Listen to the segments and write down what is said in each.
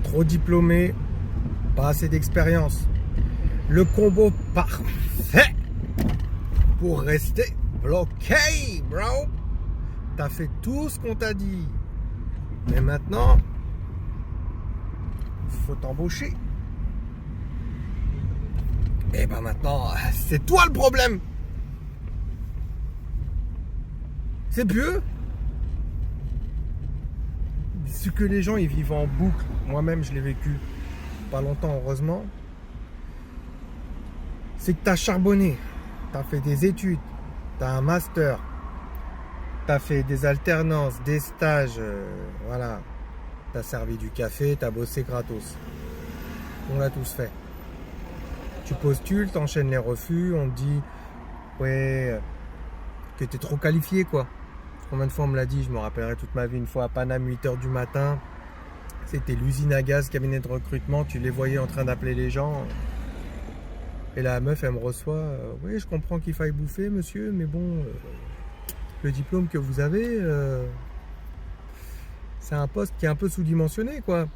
Trop diplômé, pas assez d'expérience. Le combo parfait pour rester bloqué, bro. T'as fait tout ce qu'on t'a dit. Mais maintenant, faut t'embaucher. Et ben maintenant, c'est toi le problème. C'est mieux. Ce que les gens ils vivent en boucle, moi-même je l'ai vécu pas longtemps heureusement, c'est que tu as charbonné, tu as fait des études, tu as un master, tu as fait des alternances, des stages, voilà, tu as servi du café, tu as bossé gratos. On l'a tous fait. Tu postules, tu enchaînes les refus, on te dit ouais que tu es trop qualifié quoi. Combien de fois on me l'a dit, je me rappellerai toute ma vie, une fois à Paname, 8h du matin, c'était l'usine à gaz, cabinet de recrutement, tu les voyais en train d'appeler les gens. Et la meuf, elle me reçoit, oui, je comprends qu'il faille bouffer, monsieur, mais bon, le diplôme que vous avez, c'est un poste qui est un peu sous-dimensionné, quoi.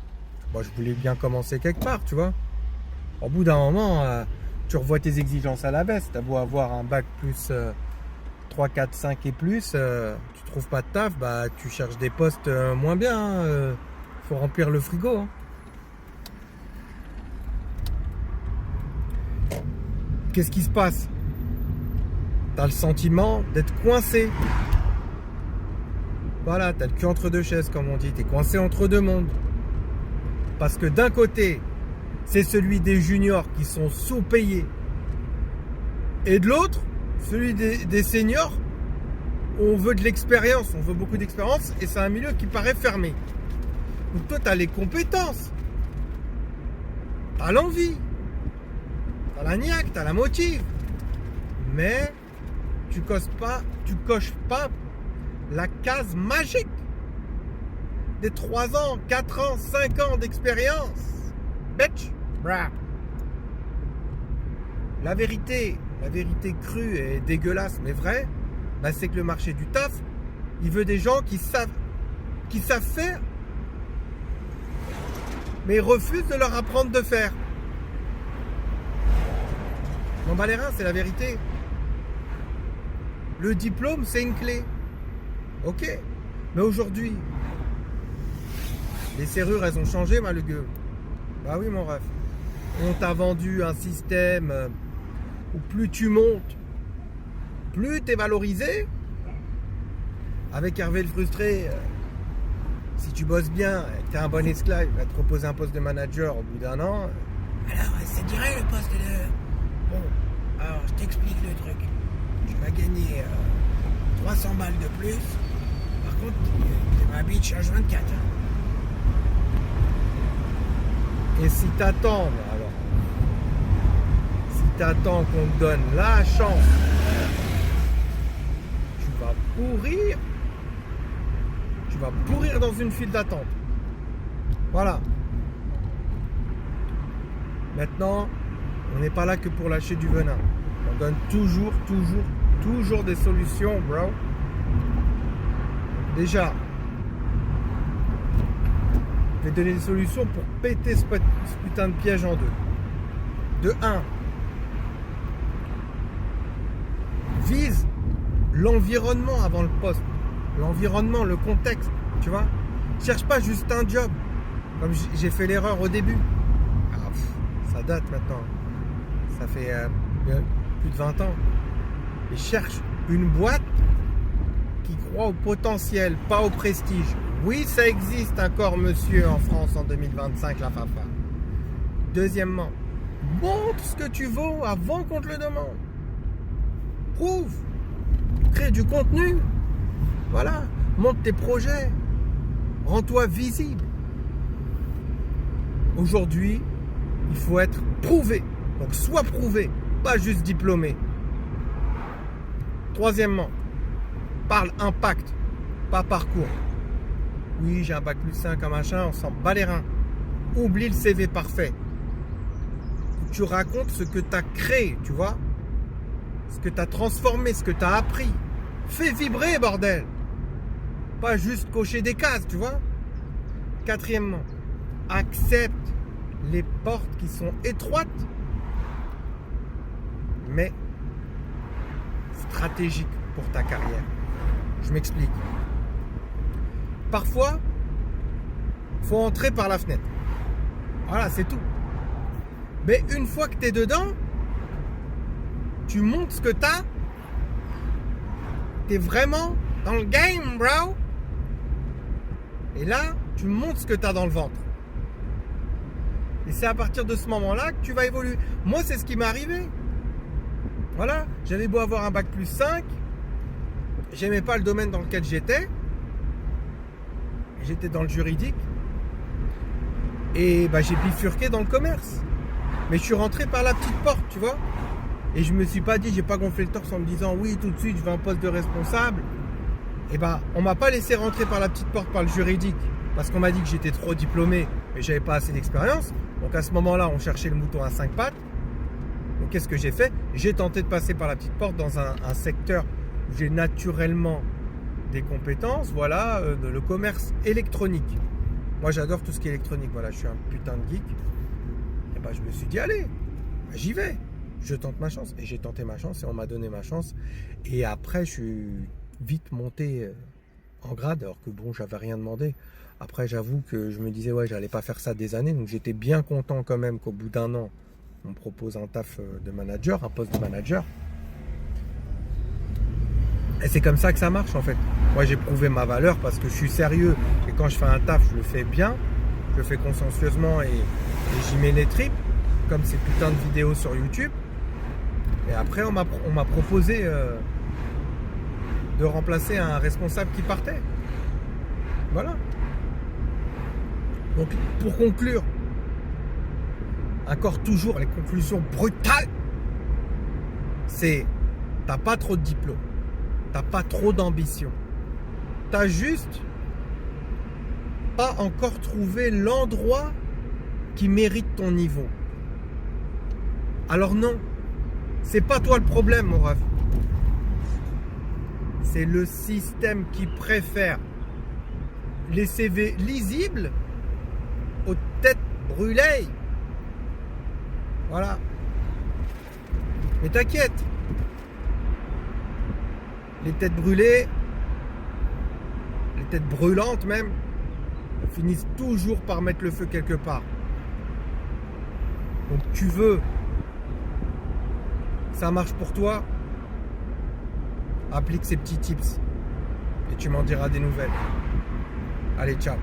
Moi, je voulais bien commencer quelque part, tu vois. Au bout d'un moment, tu revois tes exigences à la baisse. T'as beau avoir un bac plus 3, 4, 5 et plus, tu trouves pas de taf, bah tu cherches des postes moins bien. Faut remplir le frigo. Hein. Qu'est-ce qui se passe? T'as le sentiment d'être coincé. Voilà, t'as le cul entre deux chaises, comme on dit. T'es coincé entre deux mondes. Parce que d'un côté, c'est celui des juniors qui sont sous-payés. Et de l'autre, celui des seniors, on veut de l'expérience, on veut beaucoup d'expérience, et c'est un milieu qui paraît fermé. Donc toi, tu as les compétences, tu as l'envie, tu as la niaque, tu as la motive, mais tu coches pas la case magique des 3 ans, 4 ans, 5 ans d'expérience. Bitch, brah. La vérité crue et dégueulasse, mais vraie, bah c'est que le marché du taf, il veut des gens qui savent faire, mais ils refusent de leur apprendre de faire. M'en bats les reins, c'est la vérité. Le diplôme, c'est une clé. Ok, mais aujourd'hui, les serrures, elles ont changé, le gueule. Bah oui, mon ref. On t'a vendu un système où plus tu montes, plus tu es valorisé. Avec Hervé le frustré, si tu bosses bien et que tu es un bon esclave, il va te proposer un poste de manager au bout d'un an. Alors, ça dirait le poste de... Bon, alors je t'explique le truc. Tu vas gagner 300 balles de plus. Par contre, t'es ma bitch H24. Hein. Et si t'attends, alors, si t'attends qu'on te donne la chance, tu vas pourrir dans une file d'attente. Voilà. Maintenant, on n'est pas là que pour lâcher du venin. On donne toujours des solutions, bro. Déjà, je vais donner des solutions pour péter ce putain de piège en deux. De 1, vise l'environnement avant le poste. L'environnement, le contexte, tu vois. Cherche pas juste un job, comme j'ai fait l'erreur au début. Ça date maintenant. Ça fait plus de 20 ans. Et cherche une boîte qui croit au potentiel, pas au prestige. Oui, ça existe encore, monsieur, en France en 2025, la FAFA. Deuxièmement, montre ce que tu vaux avant qu'on te le demande. Prouve. Crée du contenu. Voilà. Montre tes projets. Rends-toi visible. Aujourd'hui, il faut être prouvé. Donc, sois prouvé, pas juste diplômé. Troisièmement, parle impact, pas parcours. Oui, j'ai un bac plus 5, un machin, on s'en bat les reins. Oublie le CV parfait. Tu racontes ce que tu as créé, tu vois. Ce que tu as transformé, ce que tu as appris. Fais vibrer, bordel. Pas juste cocher des cases, tu vois. Quatrièmement, accepte les portes qui sont étroites, mais stratégiques pour ta carrière. Je m'explique. Parfois, il faut entrer par la fenêtre. Voilà, c'est tout. Mais une fois que tu es dedans, tu montres ce que tu as. Tu es vraiment dans le game, bro. Et là, tu montres ce que tu as dans le ventre. Et c'est à partir de ce moment-là que tu vas évoluer. Moi, c'est ce qui m'est arrivé. Voilà, j'avais beau avoir un bac plus 5, j'aimais pas le domaine dans lequel j'étais. J'étais dans le juridique. Et j'ai bifurqué dans le commerce. Mais je suis rentré par la petite porte, tu vois. Et je me suis pas dit, j'ai pas gonflé le torse en me disant oui, tout de suite, je veux un poste de responsable. Et on m'a pas laissé rentrer par la petite porte par le juridique. Parce qu'on m'a dit que j'étais trop diplômé et j'avais pas assez d'expérience. Donc à ce moment-là, on cherchait le mouton à 5 pattes. Donc qu'est-ce que j'ai fait? J'ai tenté de passer par la petite porte dans un secteur où j'ai naturellement des compétences. Voilà, le commerce électronique. Moi, j'adore tout ce qui est électronique. Voilà, je suis un putain de geek. Et je me suis dit, allez, j'y vais. Je tente ma chance. Et j'ai tenté ma chance et on m'a donné ma chance. Et après, je suis vite monté en grade alors que j'avais rien demandé. Après, j'avoue que je me disais, ouais, j'allais pas faire ça des années. Donc, j'étais bien content quand même qu'au bout d'un an, on me propose un taf de manager, un poste de manager. Et c'est comme ça que ça marche en fait. Moi, j'ai prouvé ma valeur parce que je suis sérieux. Et quand je fais un taf, je le fais bien. Je le fais consciencieusement et j'y mets les tripes. Comme ces putains de vidéos sur YouTube. Et après, on m'a proposé de remplacer un responsable qui partait. Voilà. Donc, pour conclure, encore toujours les conclusions brutales, c'est t'as pas trop de diplôme, t'as pas trop d'ambition, t'as juste pas encore trouvé l'endroit qui mérite ton niveau. Alors non, c'est pas toi le problème, mon ref. C'est le système qui préfère les CV lisibles aux têtes brûlées. Voilà. Mais t'inquiète. Les têtes brûlées, les têtes brûlantes même, finissent toujours par mettre le feu quelque part. Donc tu veux, ça marche pour toi, applique ces petits tips et tu m'en diras des nouvelles. Allez, ciao.